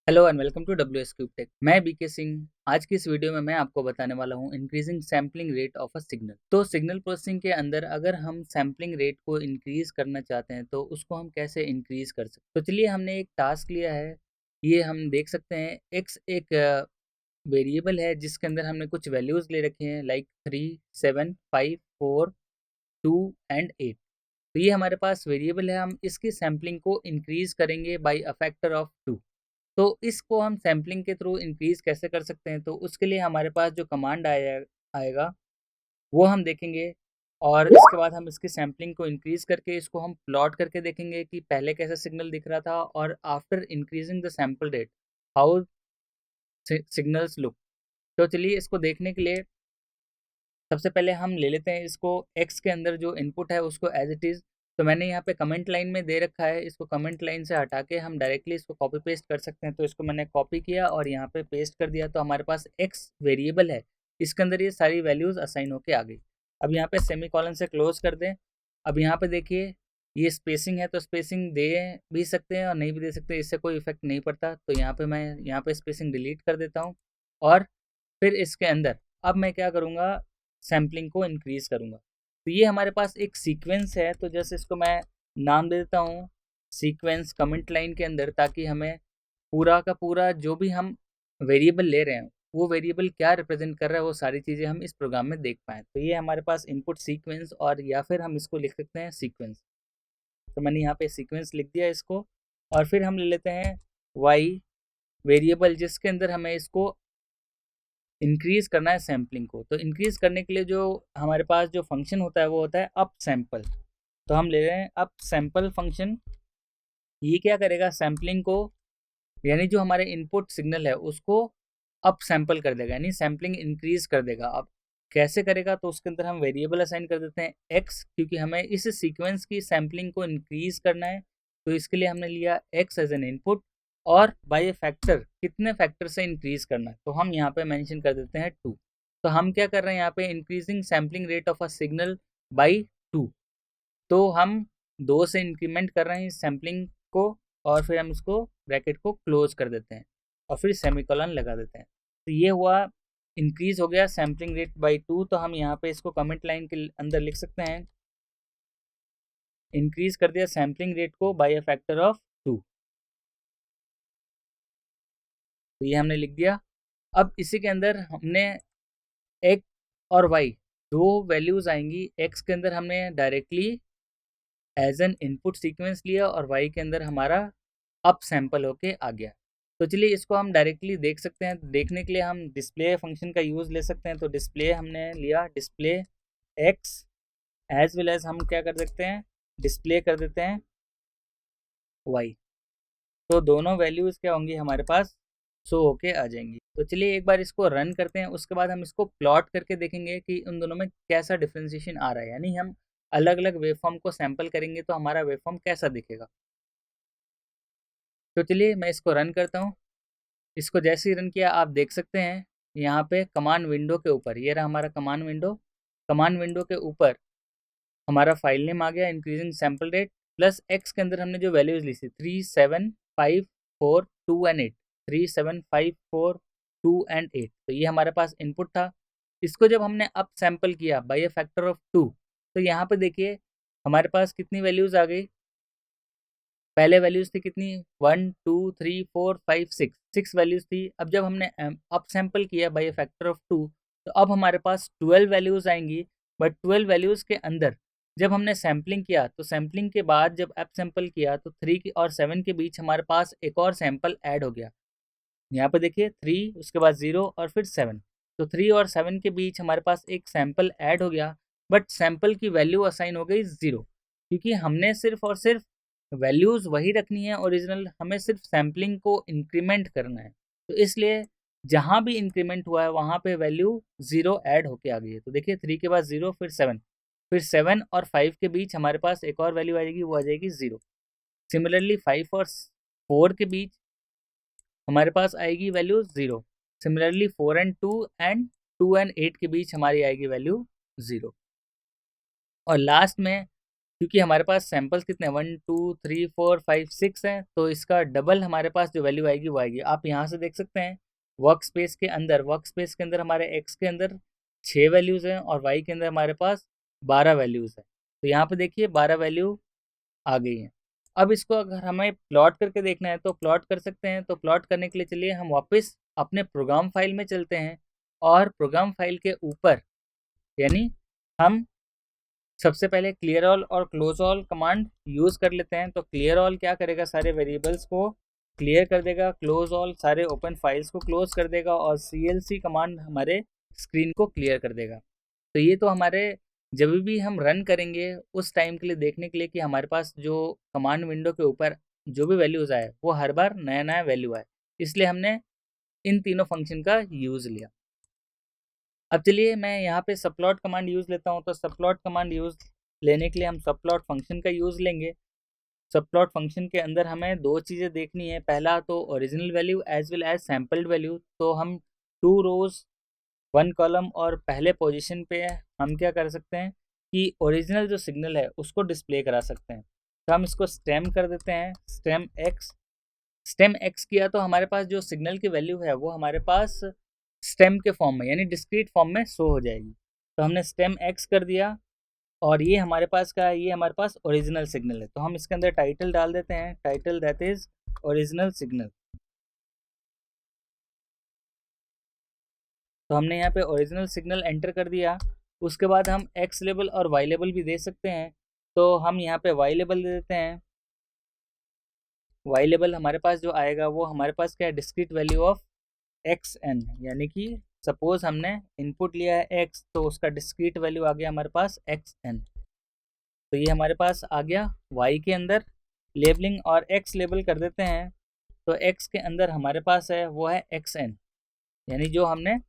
Hello and welcome to W S cube tech. मैं BK Singh. आज की इस वीडियो में मैं आपको बताने वाला हूँ increasing sampling rate of a signal. तो सिग्नल प्रोसेसिंग के अंदर अगर हम सैम्पलिंग रेट को इंक्रीज करना चाहते हैं तो उसको हम कैसे इंक्रीज कर सकते हैं। तो चलिए, हमने एक टास्क लिया है। ये हम देख सकते हैं एक्स एक वेरिएबल है जिसके अंदर हमने कुछ वैल्यूज ले रखी हैं, लाइक 3, 7, 5, 4, 2 एंड 8। तो ये हमारे पास वेरिएबल है। हम इसकी सैम्पलिंग को इंक्रीज करेंगे बाई अ फैक्टर ऑफ 2। तो इसको हम सैम्पलिंग के थ्रू इंक्रीज कैसे कर सकते हैं, तो उसके लिए हमारे पास जो कमांड आएगा वो हम देखेंगे। और इसके बाद हम इसकी सैम्पलिंग को इंक्रीज करके इसको हम प्लॉट करके देखेंगे कि पहले कैसा सिग्नल दिख रहा था और after increasing the sample rate how signals look. तो चलिए, इसको देखने के लिए सबसे पहले हम ले लेते हैं इसको एक्स के अंदर जो इनपुट है उसको एज इट इज़। तो मैंने यहाँ पे कमेंट लाइन में दे रखा है, इसको कमेंट लाइन से हटा के हम डायरेक्टली इसको कॉपी पेस्ट कर सकते हैं। तो इसको मैंने कॉपी किया और यहाँ पे पेस्ट कर दिया, तो हमारे पास एक्स वेरिएबल है, इसके अंदर ये सारी वैल्यूज़ असाइन होके आ गई। अब यहाँ पे सेमी कॉलन से क्लोज कर दें। अब यहाँ पे देखिए, ये स्पेसिंग है तो स्पेसिंग दे भी सकते हैं और नहीं भी दे सकते, इससे कोई इफेक्ट नहीं पड़ता। तो यहाँ पे मैं यहाँ पे स्पेसिंग डिलीट कर देता हूँ और फिर इसके अंदर अब मैं क्या करूँगा, सैम्पलिंग को इंक्रीज करूँगा। तो ये हमारे पास एक सीक्वेंस है, तो जैसे इसको मैं नाम दे देता हूँ सीक्वेंस कमेंट लाइन के अंदर, ताकि हमें पूरा का पूरा जो भी हम वेरिएबल ले रहे हैं वो वेरिएबल क्या रिप्रेजेंट कर रहा है वो सारी चीज़ें हम इस प्रोग्राम में देख पाएँ। तो ये हमारे पास इनपुट सीक्वेंस, और या फिर हम इसको लिख सकते हैं सीक्वेंस। तो मैंने यहाँ पे सीक्वेंस लिख दिया इसको। और फिर हम ले लेते हैं वाई वेरिएबल, जिसके अंदर हमें इसको इंक्रीज करना है सैम्पलिंग को। तो इंक्रीज करने के लिए जो हमारे पास जो फंक्शन होता है वो होता है अप सैम्पल। तो हम ले रहे हैं अप सैम्पल फंक्शन। ये क्या करेगा, सैम्पलिंग को यानी जो हमारे इनपुट सिग्नल है उसको अप सैम्पल कर देगा, यानी सैम्पलिंग इंक्रीज कर देगा। अब कैसे करेगा, तो उसके अंदर हम वेरिएबल असाइन कर देते हैं एक्स, क्योंकि हमें इस सीक्वेंस की सैम्पलिंग को इंक्रीज करना है। तो इसके लिए हमने लिया एक्स एज एन इनपुट, और बाय फैक्टर कितने फैक्टर से इंक्रीज करना है, तो हम यहाँ पे मेंशन कर देते हैं 2। तो हम क्या कर रहे हैं यहाँ पे, increasing sampling rate of a signal by 2। तो हम 2 से इंक्रीमेंट कर रहे हैं इस सैम्पलिंग को, और फिर हम इसको ब्रैकेट को क्लोज कर देते हैं और फिर सेमीकोलन लगा देते हैं। तो ये हुआ, इंक्रीज हो गया सैम्पलिंग रेट बाई 2। तो हम यहाँ पे इसको कमेंट लाइन के अंदर लिख सकते हैं, इंक्रीज कर दिया सैम्पलिंग रेट को बाई अ फैक्टर ऑफ 2। तो ये हमने लिख दिया। अब इसी के अंदर हमने एक्स और वाई दो वैल्यूज आएंगी। एक्स के अंदर हमने directly as an input sequence लिया और वाई के अंदर हमारा अप सैंपल होके आ गया। तो चलिए, इसको हम डायरेक्टली देख सकते हैं। देखने के लिए हम डिस्प्ले फंक्शन का यूज़ ले सकते हैं। तो डिस्प्ले हमने लिया, display X as well as हम क्या कर सकते हैं, डिस्प्ले कर देते हैं वाई। तो दोनों वैल्यूज़ क्या होंगी हमारे पास, शो होके आ जाएंगी। तो चलिए, एक बार इसको रन करते हैं, उसके बाद हम इसको प्लॉट करके देखेंगे कि उन दोनों में कैसा डिफ्रेंसिएशन आ रहा है, यानी हम अलग अलग वेवफॉर्म को सैंपल करेंगे तो हमारा वेवफॉर्म कैसा दिखेगा। तो चलिए, मैं इसको रन करता हूँ। इसको जैसे ही रन किया, आप देख सकते हैं यहाँ पे कमांड विंडो के ऊपर, ये रहा हमारा कमांड विंडो। कमांड विंडो के ऊपर हमारा फाइल नेम आ गया, increasing sample rate plus x के अंदर हमने जो वैल्यूज ली थी 3, 7, 5, 4, 2 एंड 8। 3, 7, 5, 4, 2 एंड 8, तो ये हमारे पास इनपुट था। इसको जब हमने अप सैम्पल किया बाई अ फैक्टर ऑफ 2, तो यहाँ पे देखिए हमारे पास कितनी वैल्यूज आ गई। पहले वैल्यूज थी कितनी, 1, 2, 3, 4, 5, 6, 6 वैल्यूज थी। अब जब हमने अप सैम्पल किया बाई फैक्टर ऑफ 2, तो अब हमारे पास 12 वैल्यूज आएंगी। बट 12 वैल्यूज के अंदर जब हमने सैम्पलिंग किया, तो सैम्पलिंग के बाद जब अप सैम्पल किया तो 3 और 7 के बीच हमारे पास एक और सैम्पल ऐड हो गया। यहाँ पे देखिए 3, उसके बाद 0 और फिर 7। तो 3 और 7 के बीच हमारे पास एक सैम्पल ऐड हो गया, बट सैम्पल की वैल्यू असाइन हो गई 0, क्योंकि हमने सिर्फ और सिर्फ वैल्यूज़ वही रखनी है ओरिजिनल, हमें सिर्फ सैम्पलिंग को इंक्रीमेंट करना है। तो इसलिए जहाँ भी इंक्रीमेंट हुआ है वहाँ पे वैल्यू 0 ऐड होके आ गई है। तो देखिए 3 के बाद 0, फिर 7, फिर 7 और 5 के बीच हमारे पास एक और वैल्यू आएगी, वो आ जाएगी 0। सिमिलरली 5 और 4 के बीच हमारे पास आएगी value 0। Similarly 4 and 2 and 2 and 8 के बीच हमारी आएगी वैल्यू 0। और लास्ट में क्योंकि हमारे पास सैंपल्स कितने 1 2 3 4 5 6 हैं, तो इसका डबल हमारे पास जो वैल्यू आएगी वो आएगी। आप यहाँ से देख सकते हैं वर्क स्पेस के अंदर हमारे एक्स के अंदर 6 वैल्यूज़ हैं और वाई के अंदर हमारे पास 12 वैल्यूज़ हैं। तो यहाँ पे देखिए 12 वैल्यू आ गई हैं। अब इसको अगर हमें प्लॉट करके देखना है तो प्लॉट कर सकते हैं। तो प्लॉट करने के लिए चलिए हम वापस अपने प्रोग्राम फाइल में चलते हैं और प्रोग्राम फाइल के ऊपर यानी हम सबसे पहले क्लियर ऑल और क्लोज ऑल कमांड यूज़ कर लेते हैं। तो क्लियर ऑल क्या करेगा, सारे वेरिएबल्स को क्लियर कर देगा, क्लोज ऑल सारे ओपन फाइल्स को क्लोज कर देगा और CLC कमांड हमारे स्क्रीन को क्लियर कर देगा। तो ये तो हमारे जब भी हम रन करेंगे उस टाइम के लिए देखने के लिए कि हमारे पास जो कमांड विंडो के ऊपर जो भी वैल्यूज़ आए वो हर बार नया नया वैल्यू आए, इसलिए हमने इन तीनों फंक्शन का यूज़ लिया। अब चलिए मैं यहाँ पे सबप्लॉट कमांड यूज़ लेता हूँ। तो सबप्लॉट कमांड यूज़ लेने के लिए हम सबप्लॉट फंक्शन का यूज़ लेंगे। सबप्लॉट फंक्शन के अंदर हमें दो चीज़ें देखनी है, पहला तो original value as well as sampled value. तो हम 2 रोज़ 1 कॉलम और पहले पोजीशन पे हम क्या कर सकते हैं कि ओरिजिनल जो सिग्नल है उसको डिस्प्ले करा सकते हैं। तो हम इसको स्टेम कर देते हैं, स्टेम एक्स किया तो हमारे पास जो सिग्नल की वैल्यू है वो हमारे पास स्टेम के फॉर्म में यानी डिस्क्रीट फॉर्म में शो हो जाएगी। तो हमने स्टेम एक्स कर दिया और ये हमारे पास क्या है, ये हमारे पास ओरिजिनल सिग्नल है। तो हम इसके अंदर टाइटल डाल देते हैं, title that is original signal. तो हमने यहाँ पे ओरिजिनल सिग्नल एंटर कर दिया। उसके बाद हम एक्स लेबल और वाई लेबल भी दे सकते हैं। तो हम यहाँ पे वाई लेबल दे देते हैं। वाई लेबल हमारे पास जो आएगा वो हमारे पास क्या है, discrete value of X N, यानी कि सपोज हमने इनपुट लिया है एक्स तो उसका डिस्क्रीट वैल्यू आ गया हमारे पास एक्स एन। तो ये हमारे पास आ गया वाई के अंदर लेबलिंग और एक्स लेबल कर देते हैं। तो एक्स के अंदर हमारे पास है वो है एक्स एन, यानी जो हमने,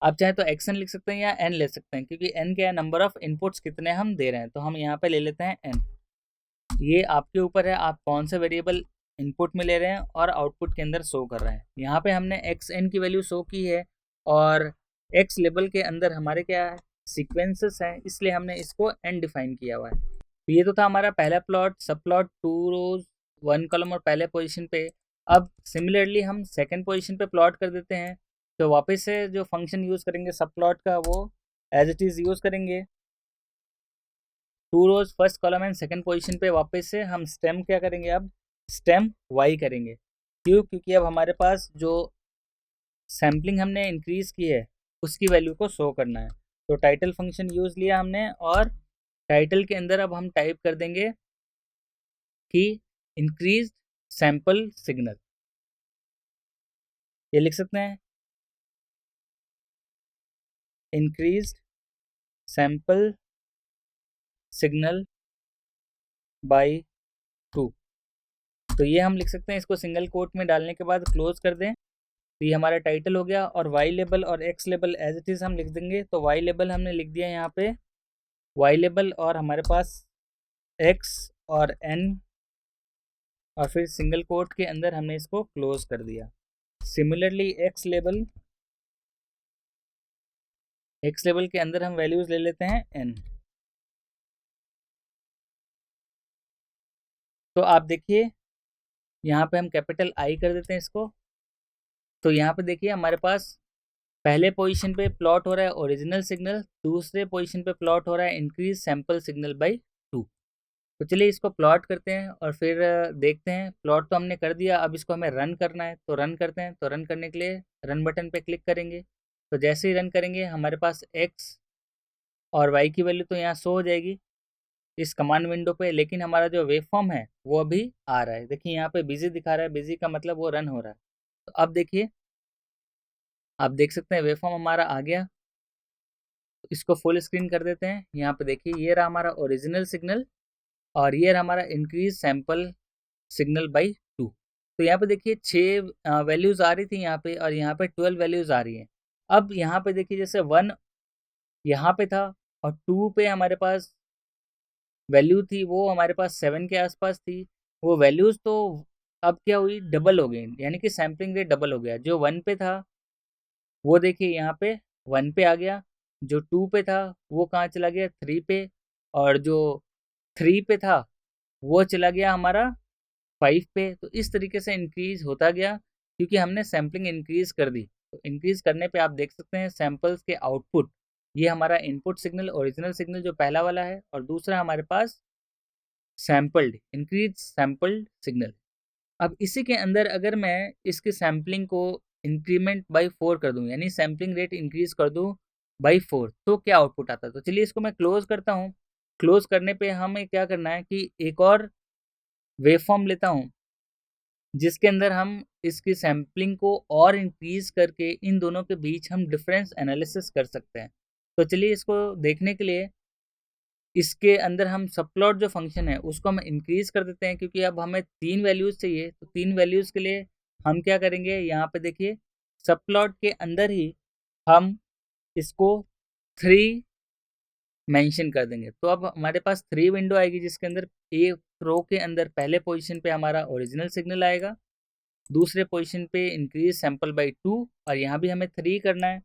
आप चाहे तो एक्स एन लिख सकते हैं या एन ले सकते हैं, क्योंकि एन क्या है, नंबर ऑफ इनपुट्स कितने हम दे रहे हैं। तो हम यहाँ पे ले लेते हैं एन। ये आपके ऊपर है आप कौन सा वेरिएबल इनपुट में ले रहे हैं और आउटपुट के अंदर शो कर रहे हैं। यहाँ पे हमने एक्स एन की वैल्यू शो की है और एक्स लेबल के अंदर हमारे क्या है, सीक्वेंसेस हैं, इसलिए हमने इसको एन डिफाइन किया हुआ है। तो ये तो था हमारा पहला प्लॉट, सब प्लॉट 2 रोज 1 कॉलम और पहले पोजीशन पे। अब सिमिलरली हम सेकंड पोजीशन पे प्लॉट कर देते हैं। तो वापस से जो फंक्शन यूज़ करेंगे सब प्लॉट का वो एज इट इज़ यूज़ करेंगे। 2 rows first column and second position पे वापस से हम स्टेम क्या करेंगे, अब स्टेम वाई करेंगे। क्यों, क्योंकि अब हमारे पास जो सैम्पलिंग हमने इंक्रीज की है उसकी वैल्यू को शो करना है। तो टाइटल फंक्शन यूज़ लिया हमने और टाइटल के अंदर अब हम टाइप कर देंगे कि इंक्रीज सैंपल सिग्नल, ये लिख सकते हैं इंक्रीज सैंपल सिग्नल बाय 2। तो ये हम लिख सकते हैं, इसको सिंगल कोट में डालने के बाद क्लोज कर दें। तो ये हमारा टाइटल हो गया और वाई लेबल और X label as it is हम लिख देंगे। तो वाई लेबल हमने लिख दिया यहाँ पे, वाई लेबल और हमारे पास एक्स और एन और फिर सिंगल कोट के अंदर हमने इसको क्लोज कर दिया। सिमिलरली एक्स लेबल के अंदर हम वैल्यूज ले लेते हैं एन। तो आप देखिए यहाँ पे हम कैपिटल आई कर देते हैं इसको। तो यहाँ पे देखिए हमारे पास पहले पोजीशन पे प्लॉट हो रहा है ओरिजिनल सिग्नल, दूसरे पोजीशन पे प्लॉट हो रहा है इंक्रीज सैंपल सिग्नल बाय 2। तो चलिए इसको प्लॉट करते हैं और फिर देखते हैं। प्लॉट तो हमने कर दिया, अब इसको हमें रन करना है। तो रन करते हैं। तो रन करने के लिए रन बटन पे क्लिक करेंगे। तो जैसे ही रन करेंगे हमारे पास एक्स और वाई की वैल्यू तो यहाँ शो हो जाएगी इस कमांड विंडो पे, लेकिन हमारा जो वेव फॉर्म है वो अभी आ रहा है। देखिए यहाँ पे बिजी दिखा रहा है, बिजी का मतलब वो रन हो रहा है। तो अब देखिए आप देख सकते हैं वेव फॉर्म हमारा आ गया। तो इसको फुल स्क्रीन कर देते हैं। यहाँ पे देखिए ये रहा हमारा ओरिजिनल सिग्नल और ये रहा हमारा इंक्रीज सैंपल सिग्नल बाई 2। तो यहाँ पे देखिए 6 वैल्यूज़ आ रही थी यहाँ पे और यहाँ पे 12 वैल्यूज़ आ रही हैं। अब यहाँ पे देखिए जैसे 1 यहाँ पे था और 2 पे हमारे पास वैल्यू थी वो हमारे पास 7 के आसपास थी। वो वैल्यूज़ तो अब क्या हुई, डबल हो गई, यानी कि सैम्पलिंग रेट डबल हो गया। जो 1 पे था वो देखिए यहाँ पे 1 पे आ गया, जो 2 पे था वो कहाँ चला गया 3 पे, और जो 3 पे था वो चला गया हमारा 5 पे। तो इस तरीके से इंक्रीज होता गया क्योंकि हमने सैम्पलिंग इंक्रीज कर दी। तो इंक्रीज करने पे आप देख सकते हैं सैंपल्स के आउटपुट, ये हमारा इनपुट सिग्नल ओरिजिनल सिग्नल जो पहला वाला है, और दूसरा हमारे पास सैम्पल्ड इंक्रीज सैम्पल्ड सिग्नल। अब इसी के अंदर अगर मैं इसकी सैम्पलिंग को इंक्रीमेंट बाई 4 कर दूं, यानी सैम्पलिंग रेट इंक्रीज कर दूं बाई 4, तो क्या आउटपुट आता है। तो चलिए इसको मैं क्लोज करता हूं। क्लोज करने पे हमें क्या करना है कि एक और वेवफॉर्म लेता हूं जिसके अंदर हम इसकी सैम्पलिंग को और इंक्रीज करके इन दोनों के बीच हम डिफरेंस एनालिसिस कर सकते हैं। तो चलिए इसको देखने के लिए इसके अंदर हम सब प्लॉट जो फंक्शन है उसको हम इंक्रीज कर देते हैं, क्योंकि अब हमें 3 वैल्यूज चाहिए। तो 3 वैल्यूज के लिए हम क्या करेंगे, यहाँ पे देखिए सब प्लॉट के अंदर ही हम इसको 3 मेंशन कर देंगे। तो अब हमारे पास 3 विंडो आएगी जिसके अंदर एक रो के अंदर पहले पोजीशन पे हमारा ओरिजिनल सिग्नल आएगा, दूसरे पोजीशन पे इंक्रीज सैंपल बाई 2, और यहाँ भी हमें 3 करना है।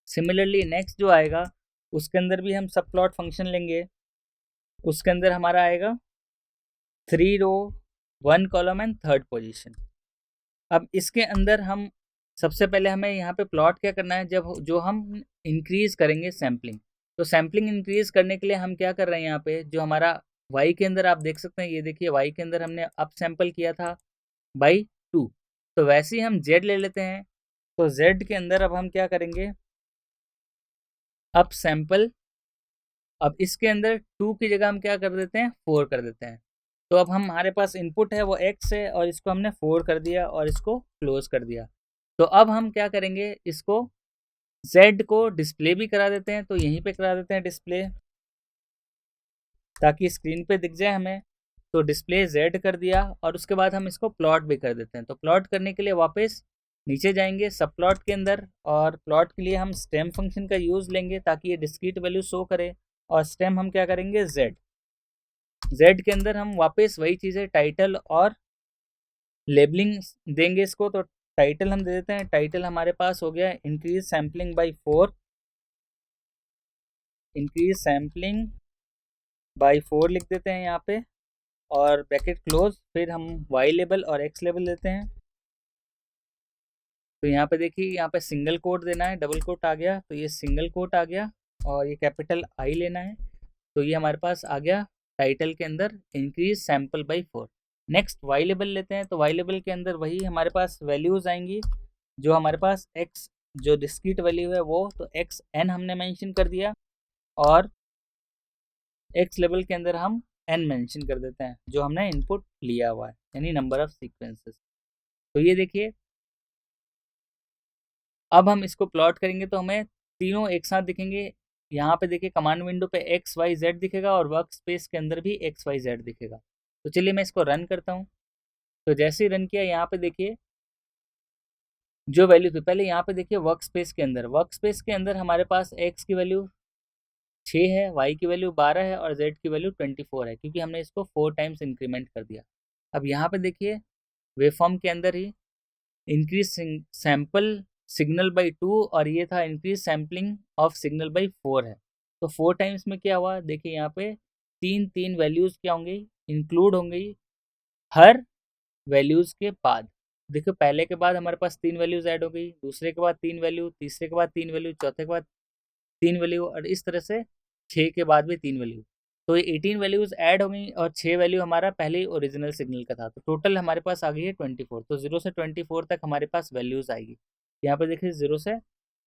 सिमिलरली नेक्स्ट जो आएगा उसके अंदर भी हम सब प्लॉट फंक्शन लेंगे, उसके अंदर हमारा आएगा 3 रो 1 कॉलम एंड थर्ड पोजीशन। अब इसके अंदर हम सबसे पहले हमें यहाँ पे प्लॉट क्या करना है, जब जो हम इंक्रीज करेंगे सैम्पलिंग। तो सैम्पलिंग इंक्रीज करने के लिए हम क्या कर रहे हैं, यहाँ पे जो हमारा y के अंदर आप देख सकते हैं, ये देखिए y के अंदर हमने अप सैंपल किया था बाई 2, तो वैसे ही हम z ले लेते हैं। तो z के अंदर अब हम क्या करेंगे, अप सैंपल, अब इसके अंदर 2 की जगह हम क्या कर देते हैं, 4 कर देते हैं। तो अब हम हमारे पास इनपुट है वो x है और इसको हमने 4 कर दिया और इसको क्लोज कर दिया। तो अब हम क्या करेंगे, इसको z को डिस्प्ले भी करा देते हैं। तो यहीं पे करा देते हैं डिस्प्ले, ताकि स्क्रीन पे दिख जाए हमें। तो डिस्प्ले z कर दिया और उसके बाद हम इसको प्लॉट भी कर देते हैं। तो प्लॉट करने के लिए वापस नीचे जाएंगे सब प्लॉट के अंदर, और प्लॉट के लिए हम स्टेम फंक्शन का यूज़ लेंगे ताकि ये डिस्क्रीट वैल्यू शो करे। और स्टेम हम क्या करेंगे, z के अंदर हम वापस वही चीज़ है, टाइटल और लेबलिंग देंगे इसको। तो टाइटल हम दे देते हैं, टाइटल हमारे पास हो गया increase sampling by 4, increase sampling by 4 लिख देते हैं यहाँ पे, और ब्रैकेट क्लोज। फिर हम y लेबल और x लेबल देते हैं। तो यहाँ पे देखिए, यहाँ पे सिंगल कोट देना है, डबल कोट आ गया तो ये सिंगल कोट आ गया, और ये कैपिटल I लेना है। तो ये हमारे पास आ गया टाइटल के अंदर increase sample by 4। Next y label लेते हैं। तो y लेबल के अंदर वही हमारे पास वैल्यूज आएंगी जो हमारे पास x जो डिस्क्रीट वैल्यू है वो, तो xn हमने मेंशन कर दिया, और x लेवल के अंदर हम n मेंशन कर देते हैं जो हमने इनपुट लिया हुआ है, यानी नंबर ऑफ सीक्वेंसेस। तो ये देखिए, अब हम इसको प्लॉट करेंगे तो हमें तीनों एक साथ दिखेंगे। यहाँ पे देखिए कमांड विंडो पे XYZ दिखेगा और वर्क स्पेस के अंदर भी XYZ दिखेगा। तो चलिए मैं इसको रन करता हूँ। तो जैसे ही रन किया, यहाँ पे देखिए जो वैल्यू थी, पहले यहाँ पे देखिए वर्क स्पेस के अंदर हमारे पास x की वैल्यू 6 है, y की वैल्यू 12 है और z की वैल्यू 24 है, क्योंकि हमने इसको 4 टाइम्स इंक्रीमेंट कर दिया। अब यहाँ पे देखिए वेवफॉर्म के अंदर ही इंक्रीज सैंपल सिग्नल बाई 2, और ये था increase sampling of signal by 4 है। तो 4 टाइम्स में क्या हुआ, देखिए यहाँ पे तीन तीन वैल्यूज क्या होंगी, इंक्लूड होंगी हर वैल्यूज के बाद। देखो पहले के बाद हमारे पास 3 वैल्यूज ऐड हो गई, दूसरे के बाद 3 वैल्यू, तीसरे के बाद 3 वैल्यू, चौथे के बाद 3 वैल्यू, और इस तरह से 6 के बाद भी 3 वैल्यू। तो ये 18 वैल्यूज ऐड हो गई और 6 वैल्यू हमारा पहले ही ओरिजिनल सिग्नल का था। तो टोटल हमारे पास आ गई है 24। तो 0 से 24 तक हमारे पास वैल्यूज आएगी। यहाँ पे देखिए 0 से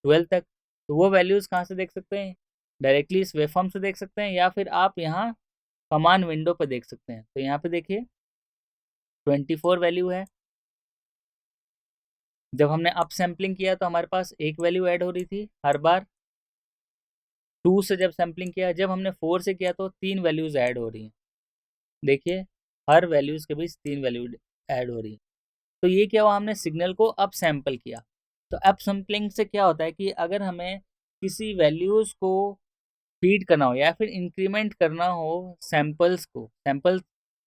12 तक। तो वो वैल्यूज कहाँ से देख सकते हैं, डायरेक्टली इस वेवफॉर्म से देख सकते हैं, या फिर आप यहाँ कमांड विंडो पे देख सकते हैं। तो यहाँ पे देखिए 24 वैल्यू है। जब हमने अप सैम्पलिंग किया तो हमारे पास एक वैल्यू ऐड हो रही थी हर बार। 2 से जब सैम्पलिंग किया, जब हमने 4 से किया तो 3 वैल्यूज ऐड हो रही हैं। देखिए हर वैल्यूज के बीच 3 वैल्यू ऐड हो रही है। तो ये क्या हुआ, हमने सिग्नल को अप सैम्पल किया। तो अप सैम्पलिंग से क्या होता है कि अगर हमें किसी वैल्यूज को फीड करना हो या फिर इंक्रीमेंट करना हो सैंपल्स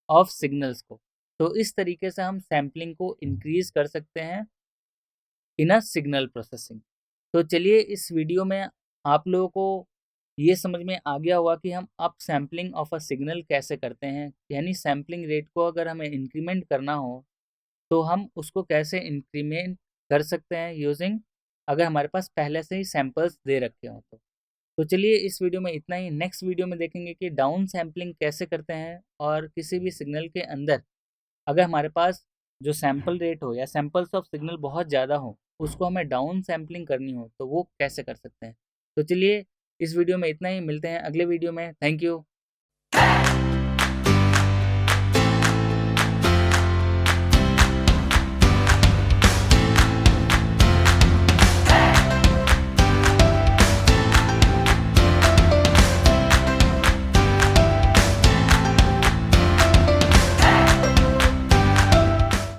ऑफ सिग्नल्स को, तो इस तरीके से हम सैम्पलिंग को इंक्रीज कर सकते हैं इन अ सिग्नल प्रोसेसिंग। तो चलिए इस वीडियो में आप लोगों को ये समझ में आ गया होगा कि हम up sampling of a signal कैसे करते हैं, यानी सैम्पलिंग रेट को अगर हमें इंक्रीमेंट करना हो तो हम उसको कैसे इंक्रीमेंट कर सकते हैं यूजिंग, अगर हमारे पास पहले से ही सैंपल्स दे रखे हों तो चलिए इस वीडियो में इतना ही। नेक्स्ट वीडियो में देखेंगे कि डाउन सैम्पलिंग कैसे करते हैं, और किसी भी सिग्नल के अंदर अगर हमारे पास जो सैंपल रेट हो या सैंपल्स ऑफ सिग्नल बहुत ज़्यादा हो, उसको हमें डाउन सैम्पलिंग करनी हो तो वो कैसे कर सकते हैं। तो चलिए इस वीडियो में इतना ही, मिलते हैं अगले वीडियो में। Thank you.